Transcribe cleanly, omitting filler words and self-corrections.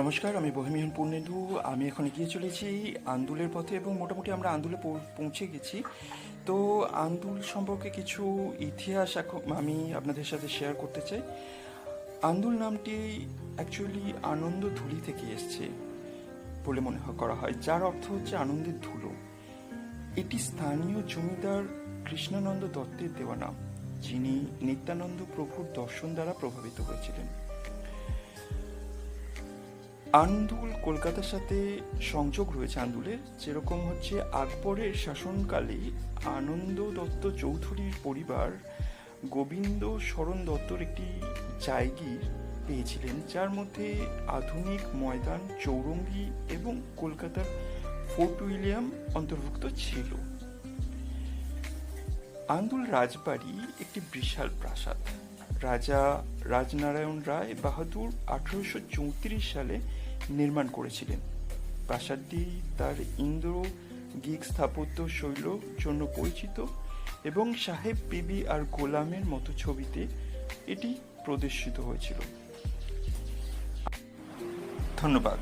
নমস্কার, আমি বহেমিয়ান পূর্ণেন্দু। আমি এখন এগিয়ে চলেছি আন্দুলের পথে এবং মোটামুটি আমরা আন্দুলে পৌঁছে গেছি। তো আন্দুল সম্পর্কে কিছু ইতিহাস এখন আমি আপনাদের সাথে শেয়ার করতে চাই। আন্দুল নামটি অ্যাকচুয়ালি আনন্দ ধুলি থেকে এসছে বলে মনে করা হয়, যার অর্থ হচ্ছে আনন্দের ধুলো। এটি স্থানীয় জমিদার কৃষ্ণানন্দ দত্তের দেওয়া নাম, যিনি নিত্যানন্দ প্রভুর দর্শন দ্বারা প্রভাবিত হয়েছিলেন। আন্দুল কলকাতার সাথে সংযোগ রয়েছে আন্দুলের, যেরকম হচ্ছে আকবরের শাসনকালে আনন্দ দত্ত চৌধুরীর পরিবার গোবিন্দ শরণ দত্তর একটি জায়গির পেয়েছিলেন, যার মধ্যে আধুনিক ময়দান, চৌরঙ্গি এবং কলকাতার ফোর্ট উইলিয়াম অন্তর্ভুক্ত ছিল। আন্দুল রাজবাড়ি একটি বিশাল প্রাসাদ। রাজা রাজনারায়ণ রায় বাহাদুর 1834 সালে নির্মাণ করেছিলেন। প্রাসাদটি তার ইন্দ্র গ্রীক স্থাপত্য শৈলীর জন্য পরিচিত এবং সাহেব বিবি আর গোলামের মতো ছবিতে এটি প্রদর্শিত হয়েছিল। ধন্যবাদ।